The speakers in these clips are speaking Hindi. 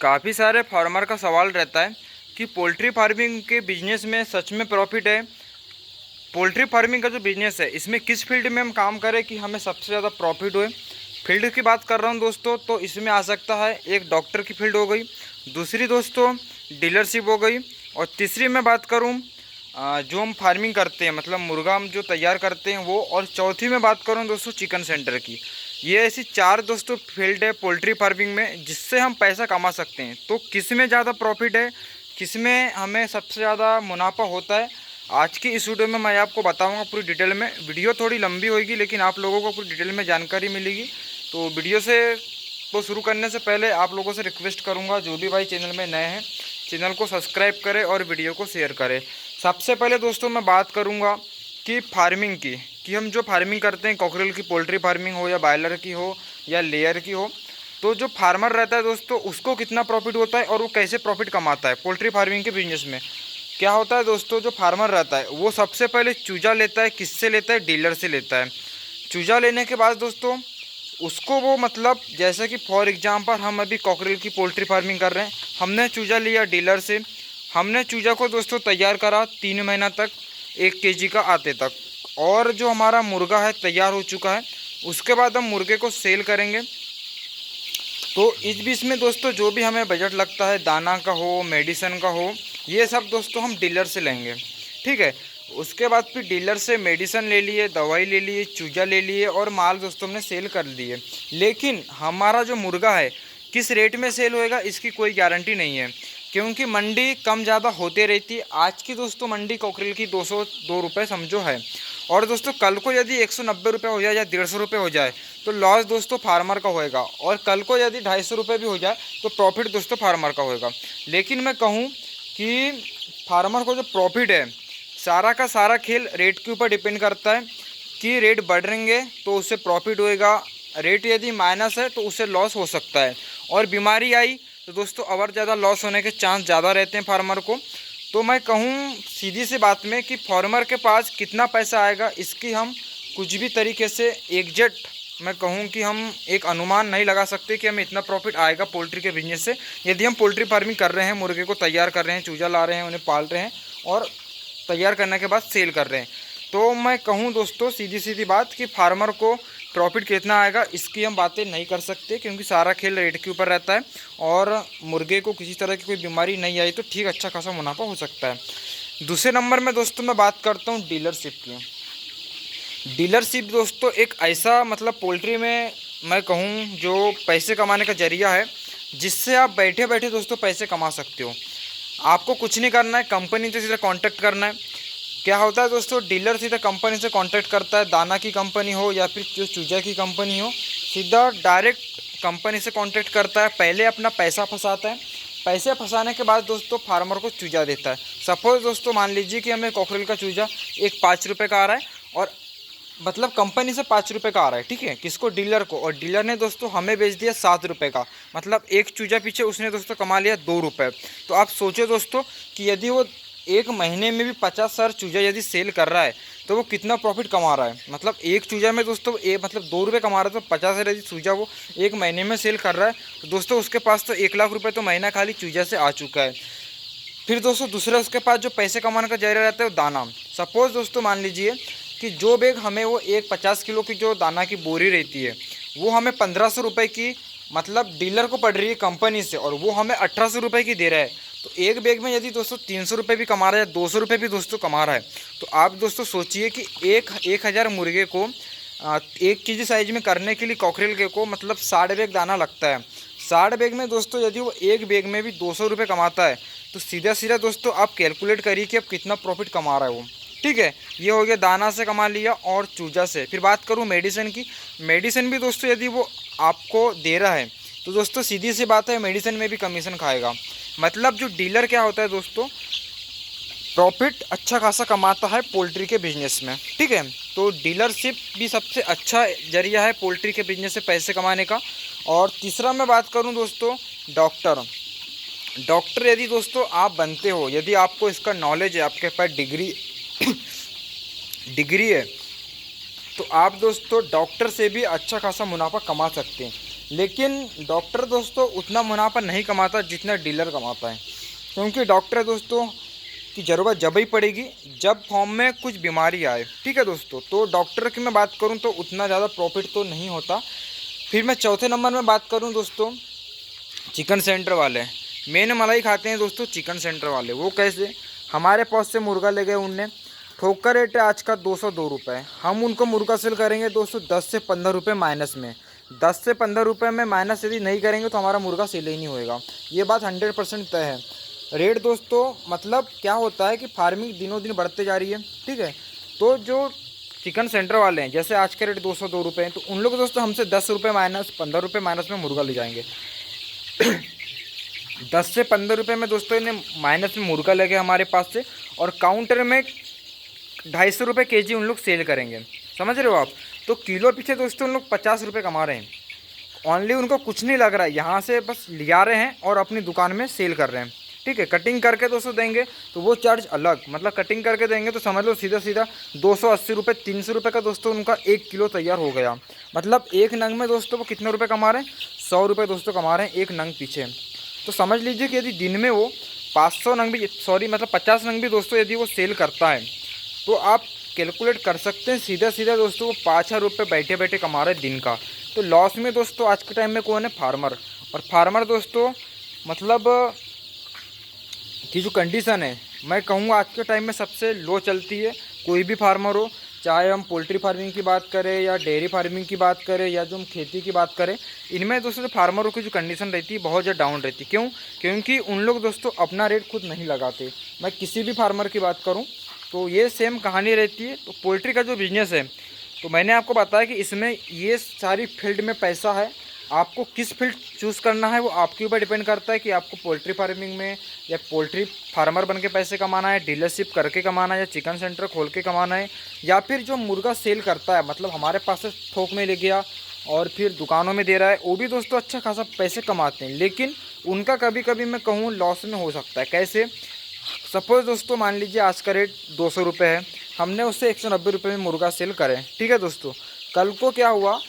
काफ़ी सारे फार्मर का सवाल रहता है कि पोल्ट्री फार्मिंग के बिजनेस में सच में प्रॉफिट है। पोल्ट्री फार्मिंग का जो बिज़नेस है इसमें किस फील्ड में हम काम करें कि हमें सबसे ज़्यादा प्रॉफिट हुए। फील्ड की बात कर रहा हूँ दोस्तों, तो इसमें आ सकता है एक डॉक्टर की फील्ड हो गई, दूसरी दोस्तों डीलरशिप हो गई, और तीसरी मैं बात करूँ जो हम फार्मिंग करते हैं मतलब मुर्गा हम जो तैयार करते हैं वो, और चौथी में बात करूँ दोस्तों चिकन सेंटर की। ये ऐसी चार दोस्तों फील्ड है पोल्ट्री फार्मिंग में जिससे हम पैसा कमा सकते हैं। तो किस में ज़्यादा प्रॉफिट है, किस में हमें सबसे ज़्यादा मुनाफा होता है, आज की इस वीडियो में मैं आपको बताऊंगा पूरी डिटेल में। वीडियो थोड़ी लंबी होगी लेकिन आप लोगों को पूरी डिटेल में जानकारी मिलेगी। तो वीडियो से तो शुरू करने से पहले आप लोगों से रिक्वेस्ट करूंगा, जो भी भाई चैनल में नए हैं चैनल को सब्सक्राइब करें और वीडियो को शेयर करें। सबसे पहले दोस्तों मैं बात करूँगा कि फार्मिंग की, कि हम जो फार्मिंग करते हैं कॉकरेल की पोल्ट्री फार्मिंग हो या बॉयलर की हो या लेयर की हो, तो जो फार्मर रहता है दोस्तों उसको कितना प्रॉफिट होता है और वो कैसे प्रॉफिट कमाता है पोल्ट्री फार्मिंग के बिजनेस में। क्या होता है दोस्तों, जो फार्मर रहता है वो सबसे पहले चूजा लेता है। किससे लेता है? डीलर से लेता है। चूजा लेने के बाद दोस्तों उसको वो मतलब जैसे कि फॉर एग्जांपल हम अभी कॉकरेल की पोल्ट्री फार्मिंग कर रहे हैं, हमने चूजा लिया डीलर से, हमने चूजा को दोस्तों तैयार करा 3 महीना तक 1 केजी का आते तक, और जो हमारा मुर्गा है तैयार हो चुका है, उसके बाद हम मुर्गे को सेल करेंगे। तो इस बीच में दोस्तों जो भी हमें बजट लगता है, दाना का हो मेडिसिन का हो, ये सब दोस्तों हम डीलर से लेंगे, ठीक है। उसके बाद फिर डीलर से मेडिसिन ले लिए, दवाई ले लिए, चूजा ले लिए और माल दोस्तों हमने सेल कर दिए। लेकिन हमारा जो मुर्गा है किस रेट में सेल होएगा इसकी कोई गारंटी नहीं है, क्योंकि मंडी कम ज़्यादा होते रहती है। आज की दोस्तों मंडी कॉकरेल की 202 रुपये समझो है, और दोस्तों कल को यदि 190 रुपये हो जाए या 150 रुपये हो जाए तो लॉस दोस्तों फार्मर का होएगा, और कल को यदि 250 रुपये भी हो जाए तो प्रॉफिट दोस्तों फार्मर का होएगा। लेकिन मैं कहूँ कि फार्मर को जो प्रॉफिट है सारा का सारा खेल रेट के ऊपर डिपेंड करता है, कि रेट बढ़ेंगे तो उससे प्रॉफिट होएगा, रेट यदि माइनस है तो उससे लॉस हो सकता है, और बीमारी आई तो दोस्तों और ज़्यादा लॉस होने के चांस ज़्यादा रहते हैं फार्मर को। तो मैं कहूँ सीधी सी बात में कि फार्मर के पास कितना पैसा आएगा इसकी हम कुछ भी तरीके से एग्जैक्ट मैं कहूँ कि हम एक अनुमान नहीं लगा सकते कि हमें इतना प्रॉफिट आएगा पोल्ट्री के बिजनेस से। यदि हम पोल्ट्री फार्मिंग कर रहे हैं, मुर्गे को तैयार कर रहे हैं, चूजा ला रहे हैं, उन्हें पाल रहे हैं और तैयार करने के बाद सेल कर रहे हैं, तो मैं कहूँ दोस्तों सीधी सीधी बात कि फार्मर को प्रॉफिट कितना आएगा इसकी हम बातें नहीं कर सकते, क्योंकि सारा खेल रेट के ऊपर रहता है, और मुर्गे को किसी तरह की कोई बीमारी नहीं आई तो ठीक अच्छा खासा मुनाफा हो सकता है। दूसरे नंबर में दोस्तों मैं बात करता हूँ डीलरशिप की। डीलरशिप दोस्तों एक ऐसा मतलब पोल्ट्री में मैं कहूँ जो पैसे कमाने का जरिया है, जिससे आप बैठे बैठे दोस्तों पैसे कमा सकते हो। आपको कुछ नहीं करना है, कंपनी से सीधा कांटेक्ट करना है। क्या होता है दोस्तों, डीलर सीधा कंपनी से कांटेक्ट करता है, दाना की कंपनी हो या फिर जो चूजा की कंपनी हो, सीधा डायरेक्ट कंपनी से कांटेक्ट करता है। पहले अपना पैसा फंसाता है, पैसे फंसाने के बाद दोस्तों फार्मर को चूजा देता है। सपोज दोस्तों मान लीजिए कि हमें कॉकरेल का चूजा एक 5 रुपये का आ रहा है, और मतलब कंपनी से 5 रुपये का आ रहा है, ठीक है, किसको? डीलर को, और डीलर ने दोस्तों हमें बेच दिया 7 रुपये का, मतलब एक चूजा पीछे उसने दोस्तों कमा लिया 2 रुपये। तो आप सोचो दोस्तों कि यदि वो एक महीने में भी 50,000 चूजा यदि सेल कर रहा है तो वो कितना प्रॉफिट कमा रहा है। मतलब एक चूजा में दोस्तों मतलब 2 रुपये कमा रहा है, तो 50,000 यदि चूजा वो एक महीने में सेल कर रहा है तो दोस्तों उसके पास तो 1 लाख रुपये तो महीना खाली चूजा से आ चुका है। फिर दोस्तों दूसरा उसके पास जो पैसे कमाने का जरिया रहता है वो दाना। सपोज़ दोस्तों मान लीजिए कि जो बैग हमें वो एक 50 किलो की जो दाना की बोरी रहती है वो हमें 1500 रुपये की मतलब डीलर को पड़ रही है कंपनी से, और वो हमें 1800 रुपये की दे रहा है। तो एक बैग में यदि दोस्तों 300 रुपये भी कमा रहा है, 200 रुपये भी दोस्तों कमा रहा है, तो आप दोस्तों सोचिए कि 1000 मुर्गे को 1 केजी साइज में करने के लिए कॉकरेल के को मतलब 60 बैग दाना लगता है। 60 बैग में दोस्तों यदि वो एक बैग में भी 200 रुपये कमाता है तो सीधा सीधा दोस्तों आप कैलकुलेट करिए कि अब कितना प्रॉफिट कमा रहा है वो, ठीक है। ये हो गया दाना से कमा लिया और चूजा से। फिर बात करूँ मेडिसिन की, मेडिसिन भी दोस्तों यदि वो आपको दे रहा है तो दोस्तों सीधी सी बात है मेडिसिन में भी कमीशन खाएगा। मतलब जो डीलर क्या होता है दोस्तों, प्रॉफिट अच्छा खासा कमाता है पोल्ट्री के बिजनेस में, ठीक है। तो डीलरशिप भी सबसे अच्छा जरिया है पोल्ट्री के बिजनेस से पैसे कमाने का। और तीसरा मैं बात करूं दोस्तों डॉक्टर। डॉक्टर यदि दोस्तों आप बनते हो, यदि आपको इसका नॉलेज है, आपके पास डिग्री है, तो आप दोस्तों डॉक्टर से भी अच्छा खासा मुनाफा कमा सकते हैं। लेकिन डॉक्टर दोस्तों उतना मुनाफा नहीं कमाता जितना डीलर कमाता है, क्योंकि डॉक्टर दोस्तों की ज़रूरत जब ही पड़ेगी जब फॉर्म में कुछ बीमारी आए। ठीक है दोस्तों, तो डॉक्टर की मैं बात करूं तो उतना ज़्यादा प्रॉफिट तो नहीं होता। फिर मैं चौथे नंबर में बात करूं दोस्तों, चिकन सेंटर वाले मेन मलाई खाते हैं दोस्तों। चिकन सेंटर वाले वो कैसे, हमारे पास से मुर्गा ले गए उनने, ठोकर रेट है आज का 202 रुपये, हम उनको मुर्गा सेल करेंगे दोस्तों 10 से 15 रुपये माइनस में। 10 से 15 रुपये में माइनस यदि नहीं करेंगे तो हमारा मुर्गा सेल ही नहीं होएगा, ये बात 100% तय है। रेट दोस्तों मतलब क्या होता है कि फार्मिंग दिनों दिन बढ़ते जा रही है। ठीक है, तो जो चिकन सेंटर वाले हैं, जैसे आज का रेट 202 रुपये हैं, तो उन लोग दोस्तों हमसे 10 रुपये माइनस 15 रुपये माइनस में मुर्गा ले जाएंगे। 10 से 15 रुपये में दोस्तों इन्हें माइनस में मुर्गा लगे हमारे पास से, और काउंटर में 250 रुपये केजी उन लोग सेल करेंगे। समझ रहे हो आप? तो किलो पीछे दोस्तों उन लोग 50 रुपये कमा रहे हैं। ऑनली उनको कुछ नहीं लग रहा है, यहाँ से बस लिया रहे हैं और अपनी दुकान में सेल कर रहे हैं। ठीक है, कटिंग करके दोस्तों देंगे तो वो चार्ज अलग, मतलब कटिंग करके देंगे तो समझ लो सीधा सीधा 280 रुपये 300 रुपये का दोस्तों उनका 1 किलो तैयार हो गया। मतलब एक नंग में दोस्तों वो कितने रुपये कमा रहे हैं, 100 रुपये दोस्तों कमा रहे हैं एक नंग पीछे। तो समझ लीजिए कि यदि दिन में वो 500 नंग भी मतलब 50 नंग भी दोस्तों यदि वो सेल करता है तो आप कैलकुलेट कर सकते हैं सीधा सीधा दोस्तों वो 5,000 रुपये बैठे बैठे कमा रहे हैं दिन का। तो लॉस में दोस्तों आज के टाइम में कौन है, फार्मर। और फार्मर दोस्तों मतलब की जो कंडीशन है मैं कहूँगा आज के टाइम में सबसे लो चलती है। कोई भी फार्मर हो, चाहे हम पोल्ट्री फार्मिंग की बात करें या डेयरी फार्मिंग की बात करें या जो हम खेती की बात करें, इनमें दोस्तों फार्मरों की जो कंडीशन रहती है बहुत ज़्यादा डाउन रहती है। क्यों? क्योंकि उन लोग दोस्तों अपना रेट खुद नहीं लगाते। मैं किसी भी फार्मर की बात करूँ तो ये सेम कहानी रहती है। तो पोल्ट्री का जो बिज़नेस है, तो मैंने आपको बताया कि इसमें ये सारी फील्ड में पैसा है। आपको किस फील्ड चूज़ करना है वो आपके ऊपर डिपेंड करता है कि आपको पोल्ट्री फार्मिंग में या पोल्ट्री फार्मर बन के पैसे कमाना है, डीलरशिप करके कमाना है, या चिकन सेंटर खोल के कमाना है, या फिर जो मुर्गा सेल करता है मतलब हमारे पास से थोक में ले गया और फिर दुकानों में दे रहा है, वो भी दोस्तों अच्छा खासा पैसे कमाते हैं। लेकिन उनका कभी कभी मैं कहूँ लॉस में हो सकता है। कैसे? सपोज़ दोस्तों मान लीजिए आज का रेट 200 रुपये है, हमने उससे 190 रुपये में मुर्गा सेल करें। ठीक है दोस्तों, कल को क्या हुआ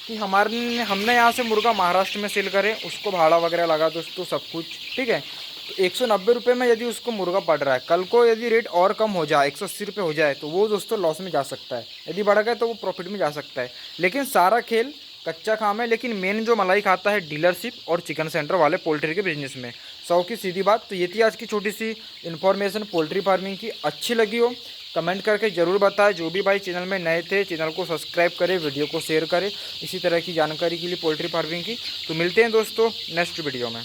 कि हमने यहाँ से मुर्गा महाराष्ट्र में सेल करें, उसको भाड़ा वगैरह लगा दोस्तों सब कुछ। ठीक है, तो 190 रुपये में यदि उसको मुर्गा पड़ रहा है, कल को यदि रेट और कम हो जाए 180 रुपये हो जाए तो वो दोस्तों लॉस में जा सकता है। यदि बढ़ गए तो वो प्रॉफिट में जा सकता है। लेकिन सारा खेल कच्चा काम है। लेकिन मेन जो मलाई खाता है डीलरशिप और चिकन सेंटर वाले पोल्ट्री के बिजनेस में। 100 की सीधी बात। तो ये थी आज की छोटी सी इन्फॉर्मेशन पोल्ट्री फार्मिंग की। अच्छी लगी हो कमेंट करके ज़रूर बताएं। जो भी भाई चैनल में नए थे चैनल को सब्सक्राइब करें, वीडियो को शेयर करें इसी तरह की जानकारी के लिए पोल्ट्री फार्मिंग की। तो मिलते हैं दोस्तों नेक्स्ट वीडियो में।